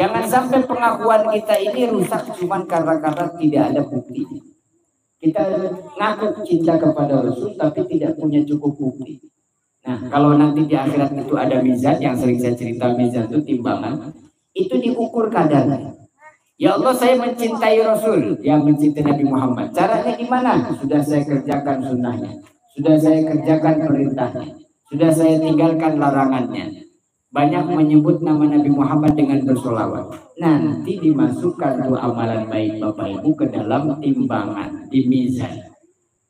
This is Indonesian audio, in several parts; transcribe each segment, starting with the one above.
Jangan sampai pengakuan kita ini rusak cuma karena tidak ada bukti. Kita ngaku cinta kepada Rasul tapi tidak punya cukup bukti. Nah, kalau nanti di akhirat itu ada mizan, yang sering saya cerita mizan itu timbangan, itu diukur kadarnya. Ya Allah, saya mencintai Rasul, ya mencintai Nabi Muhammad. Caranya gimana? Sudah saya kerjakan sunnahnya, sudah saya kerjakan perintahnya, sudah saya tinggalkan larangannya. Banyak menyebut nama Nabi Muhammad dengan bersolawat. Nanti dimasukkan tuh amalan baik Bapak Ibu ke dalam timbangan, di mizan.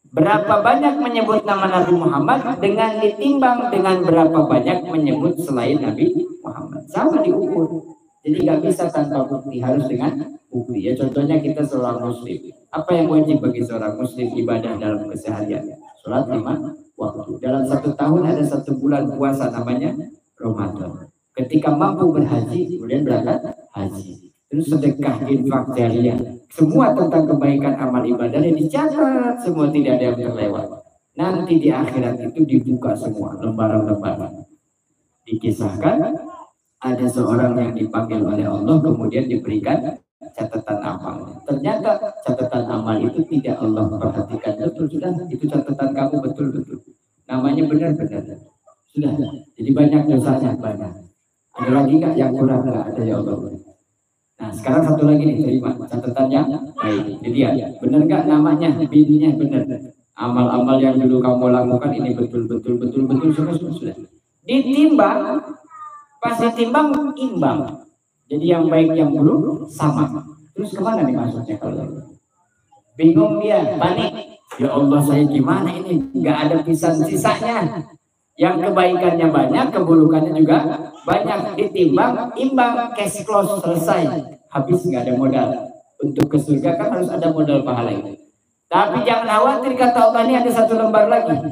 Berapa banyak menyebut nama Nabi Muhammad dengan ditimbang dengan berapa banyak menyebut selain Nabi Muhammad. Sama diukur. Jadi nggak bisa tanpa bukti, harus dengan bukti. Ya contohnya kita seorang muslim. Apa yang wajib bagi seorang muslim ibadah dalam keseharian? Sholat 5 waktu. Dalam 1 tahun ada 1 bulan puasa namanya Ramadan. Ketika mampu berhaji, kemudian berangkat haji. Terus sedekah, infak, jariyah, semua tentang kebaikan amal ibadah yang dicatat, semua tidak ada yang terlewat. Nanti di akhirat itu dibuka semua lembaran-lembaran. Dikisahkan ada seorang yang dipanggil oleh Allah kemudian diberikan catatan amal. Ternyata catatan amal itu tidak Allah perhatikan. Betul, sudah itu catatan kamu betul-betul. Namanya benar-benar. Sudah. Jadi banyak dosanya, banyak. Ada lagi nggak yang kurang? Nggak ada, ya Allah. Nah sekarang satu lagi nih, terima catatannya baik. Jadi ya benar nggak namanya, bininya benar. Amal-amal yang dulu kamu lakukan ini betul sudah. Ditimbang, pas ditimbang imbang. Jadi yang baik yang buruk sama. Terus kemana nih maksudnya kalau bingung dia, panik. Ya Allah, saya gimana ini? Nggak ada sisanya. Yang kebaikannya banyak, keburukannya juga banyak. Ditimbang, imbang, cash close, selesai. Habis, nggak ada modal. Untuk ke surga kan harus ada modal pahala itu. Tapi jangan khawatir, kata Allah, ini ada 1 lembar lagi.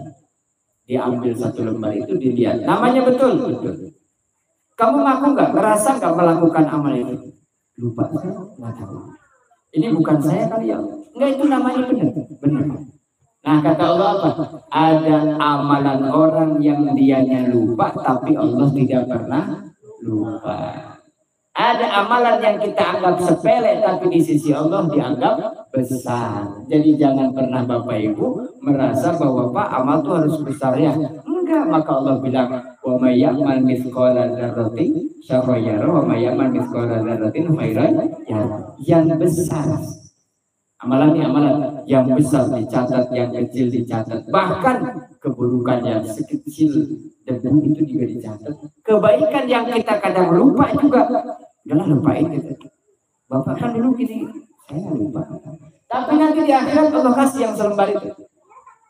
Diambil 1 lembar itu, dilihat. Namanya betul. Kamu ngaku nggak? Ngerasa nggak melakukan amal itu? Lupa, saya nggak tahu. Ini bukan saya kali ya. Enggak, itu namanya benar. Nah kata Allah apa? Ada amalan orang yang dianya lupa tapi Allah tidak pernah lupa. Ada amalan yang kita anggap sepele tapi di sisi Allah dianggap besar. Jadi jangan pernah Bapak Ibu merasa bahwa Pak amal itu harus besar ya. Enggak, maka Allah bilang wa may ya'mal mithqala dzarratin syarran yara wa may ya'mal mithqala dzarratin khairan yara. Yang besar. Amalan yang besar dicatat, yang kecil dicatat, bahkan keburukan yang sekecil debu itu juga dicatat. Kebaikan yang kita kadang lupa juga, jangan lupain gitu. Bapak kan dulu gini, saya lupa. Tapi nanti di akhirat Allah kasih yang selembar itu.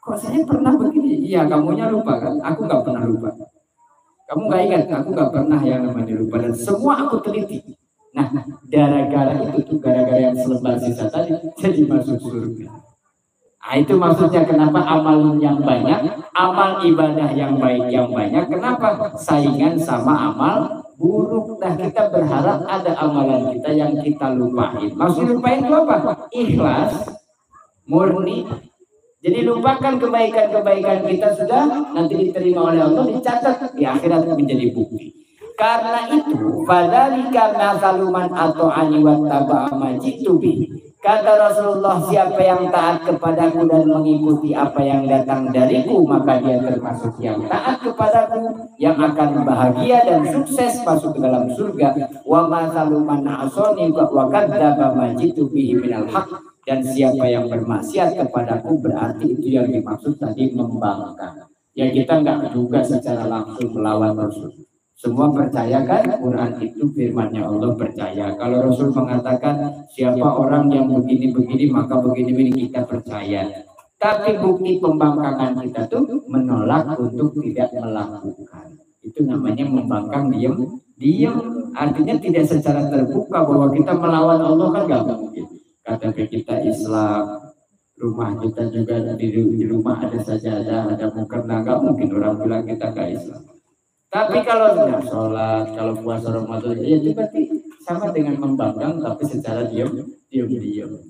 Kok saya pernah begini? Iya, kamunya lupa kan? Aku nggak pernah lupa. Kamu nggak ingat? Aku nggak pernah yang namanya lupa, dan semua aku teliti. Nah, gara-gara itu tuh, gara-gara yang selembar sisa tadi, jadi masuk surga. Nah, itu maksudnya kenapa amal yang banyak, amal ibadah yang baik yang banyak, kenapa? Saingan sama amal buruk. Nah, kita berharap ada amalan kita yang kita lupain. Maksud lupain itu apa? Ikhlas, murni. Jadi lupakan kebaikan-kebaikan kita sudah, nanti diterima oleh Allah, dicatat di akhirat menjadi bukti. Karena itu, fadzalika mathaluman ata'ani wattaba'a ma ji'tu bihi. Kata Rasulullah, siapa yang taat kepadaku dan mengikuti apa yang datang dariku, maka dia termasuk yang taat kepadaku, yang akan bahagia dan sukses masuk ke dalam surga. Wa mathaluman asani wa kadzdzaba ma ji'tu bihi minal haqq. Dan siapa yang bermaksiat kepadaku, berarti itu yang dimaksud tadi membangkang. Ya kita nggak juga secara langsung melawan Rasul. Semua percaya kan Quran itu firman-Nya Allah, percaya. Kalau Rasul mengatakan siapa orang yang begini-begini maka begini-begini, kita percaya. Tapi bukti pembangkangan kita tuh menolak untuk tidak melakukan. Itu namanya membangkang diam. Artinya tidak secara terbuka bahwa kita melawan Allah, kan gak mungkin. KTP kita Islam, rumah kita juga di rumah ada sajadah, ada mukena, gak mungkin orang bilang kita gak Islam. Tapi kalau sudah sholat, kalau puasa Ramadan, ya itu berarti sama dengan membangkang tapi secara diam.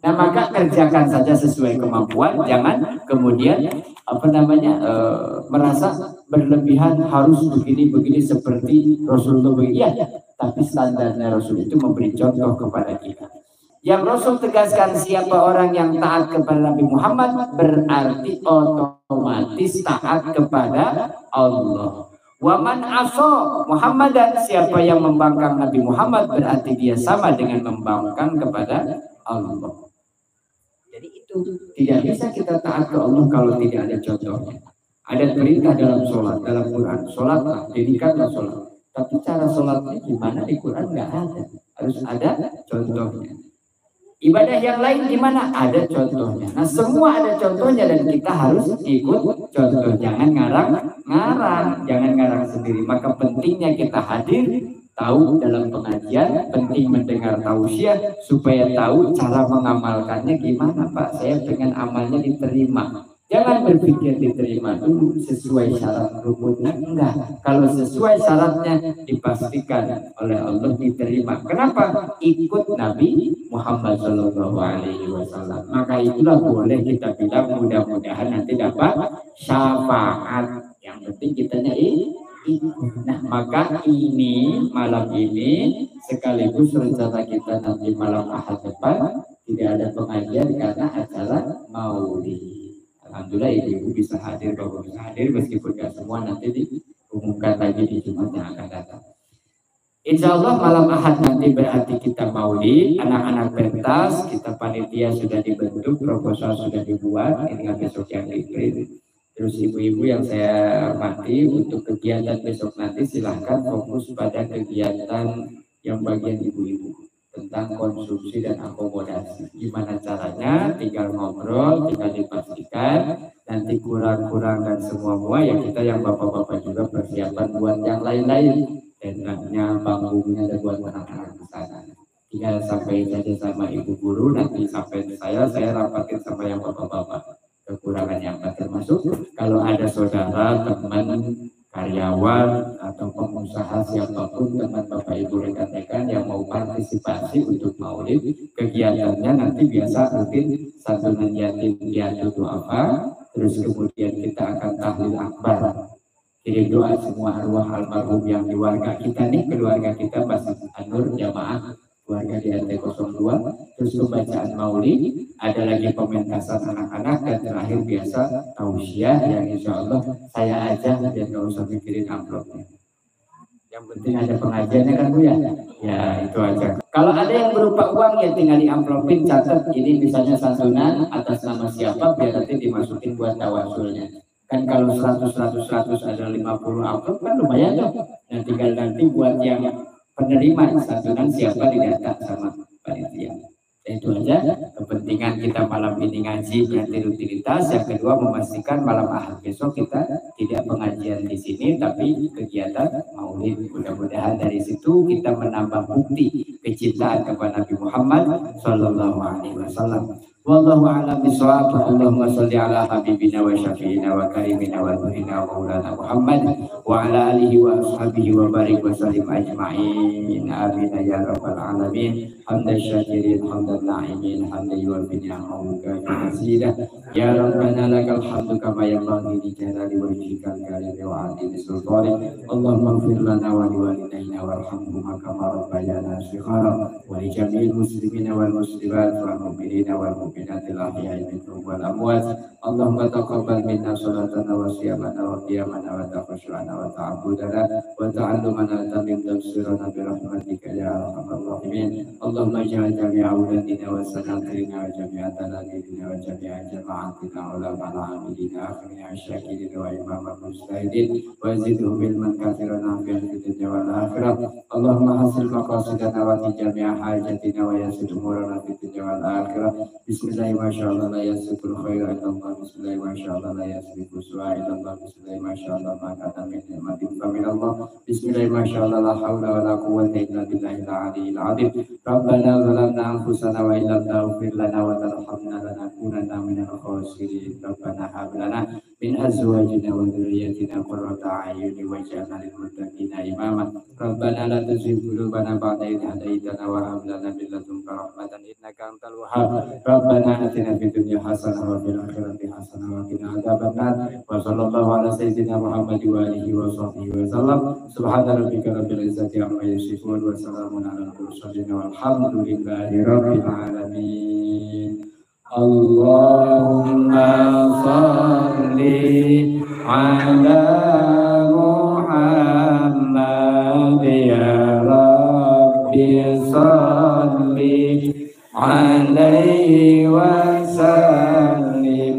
Nah, maka kerjakan saja sesuai kemampuan, jangan kemudian merasa berlebihan harus begini seperti Rasulullah begini. Ya, tapi standarnya Rasul itu memberi contoh kepada kita. Yang Rasul tegaskan siapa orang yang taat kepada Nabi Muhammad berarti otomatis taat kepada Allah. Waman aso Muhammadan, siapa yang membangkang Nabi Muhammad berarti dia sama dengan membangkang kepada Allah. Jadi itu tidak bisa kita taat ke Allah kalau tidak ada contohnya. Ada perintah dalam sholat, dalam Quran, sholatlah, didikatlah sholat. Tapi cara sholatnya gimana di Quran nggak ada, harus ada contohnya. Ibadah yang lain gimana? Ada contohnya. Nah, semua ada contohnya dan kita harus ikut contoh. Jangan ngarang, jangan ngarang sendiri. Maka pentingnya kita hadir, tahu dalam pengajian, penting mendengar tausiah supaya tahu cara mengamalkannya gimana, Pak. Saya pengen amalnya diterima. Jangan berpikir diterima dulu sesuai syarat rukunnya, enggak. Kalau sesuai syaratnya dipastikan oleh Allah diterima. Kenapa? Ikut Nabi Muhammad SAW. Maka itulah boleh kita bilang mudah-mudahan nanti dapat syafaat. Yang penting kitanya ikut. Nah, maka ini malam ini sekaligus rencana kita nanti malam Ahad depan tidak ada pengajian karena acara Maulid. Alhamdulillah ibu bisa hadir, bapak bisa hadir meskipun gak semua, nanti diumumkan lagi di Jumat yang akan datang. Insya Allah malam Ahad nanti berarti kita Maulid, anak-anak pentas, kita panitia sudah dibentuk, proposal sudah dibuat, tinggal besok yang di-print. Terus ibu-ibu yang saya hormati untuk kegiatan besok nanti silahkan fokus pada kegiatan yang bagian ibu-ibu tentang konsumsi dan akomodasi. Gimana caranya? Tinggal ngobrol, tinggal dipastikan. Nanti kurang-kurang dan semua ya kita yang bapak-bapak juga persiapan buat yang lain-lain. Tendanya, panggungnya, dan buat anak-anak di sana. Tinggal sampai saja sama ibu guru, nanti sampai saya rapatin sama yang bapak-bapak. Kekurangan yang termasuk kalau ada saudara, teman, karyawan atau pengusaha siapapun, teman bapak ibu rekan-rekan yang mau partisipasi untuk Maulid, kegiatannya nanti biasa rutin santunan yatim piatu duafa, terus kemudian kita akan tahlil akbar, kirim doa semua arwah almarhum yang di warga kita nih, keluarga kita Masjid An-Nur Jamaah keluarga di RT 02, terus pembacaan Maulid, ada lagi pementasan anak-anak, dan terakhir biasa tausiah yang insya Allah saya aja dan nggak usah mikirin amplopnya. Yang penting ada pengajiannya kan Bu ya? Ya itu aja. Kalau ada yang berupa uang ya tinggal di amplopin, catat ini misalnya santunan atas nama siapa biar nanti dimasukin buat tawasulnya. Kan kalau 100 ada 50 amplop kan lumayan tuh. Nah tinggal nanti buat yang penerima santunan siapa didata sama panitia. Itu aja kepentingan kita malam ini ngaji berarti rutinitas. Yang kedua memastikan malam Ahad besok kita tidak pengajian di sini tapi kegiatan Maulid. Mudah-mudahan dari situ kita menambah bukti kecintaan kepada Nabi Muhammad Sallallahu Alaihi Wasallam. Wallahu a'lam bishawab. Allahumma sholli ala habibina wa syafi'ina wa karimina wa nurina wa maulana Muhammad wa ala alihi wa ashabihi wa barik wa sallim ajma'in. Amin ya rabbal alamin. Hamdan syakirin, hamdan na'imin, hamdan yuwaffi ni'amahu katsiran. Ya rabbana lakal hamdu kama yanbaghi li jalali wajhikal karim wa 'azimi sultanik. Allahumma ighfir lana wa li walidayna warhamhuma kama rabbayana shighara wa li jami'il muslimina wal muslimat wal mu'minina wal mu'minatil ahya'i minhum wal amwat. Allahumma taqabbal minna salatana wa siyamana wa qiyamana wa taqashshana wa ta'abudana wa ta'allumana tamim tafsirana bi rahmatika ya arhamar rahimin. Allahumma ij'al jami'a awladina wa sanatina wa jami'a taladina wa jami'a jama'atina ulamana amilina akhirina syakirina wa imama mustahidin wa zidhum ilman kathiran afiyan fi dunya wal akhirah. Allahumma hasil maqasidana wa jami'a hajatina wa yassir umurana fi dunya wal akhirah. Bismillahirrahmanirrahim. Masyaallah la yasbiqul khairu illallah. Bismillahirrahmanirrahim. Masyaallah la yasbiqul su'a illallah. Bismillahirrahmanirrahim. Masyaallah ma kana min ni'matin fa min Allah. Bismillahirrahmanirrahim. Masyaallah la haula wa la quwwata illa billahil aliyyil azim. Rabbana zalamna anfusana wa illam taghfir lana wa tarhamna lanakunanna minal khasirin. Rabbana hab lana min azwajina wa dhurriyyatina qurrata a'yun waj'alna lil muttaqina imama. Rabbana la tuzigh qulubana ba'da idh hadaytana wa hab lana min ladunka rahmatan innaka antal wahhab. Rabbana atina fid dunya hasanah wa fil akhirati hasanah wa qina adzabannar. Wa sallallahu ala sayyidina Muhammad wa alihi wa sahbihi wa sallam. Subhana rabbika rabbil izzati amma yasifun wa salamun alal mursalin walhamdulillahi rabbil alamin. Allahumma salli ala Muhammad ya Rabbi salli alaihi wa sallim.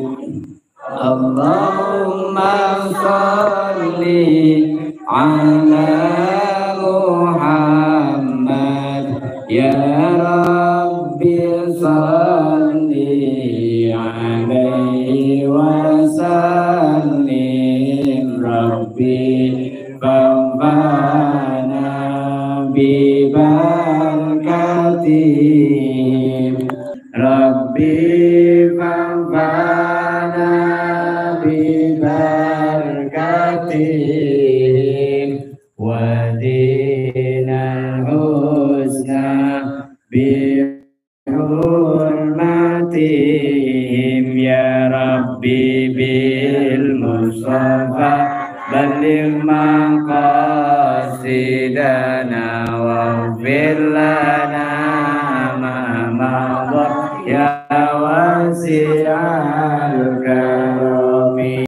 Allahumma salli ala Muhammad ya Rabbi salli alaihi wa sallim. Rabbi fanfa'na bi barakatih. Rabbi fanfa'na bi barakatih wa dinal husna bi hurmatihim ya Rabbi bil Mustafa balligh maqasidana waghfir lana ma madha ya wasi'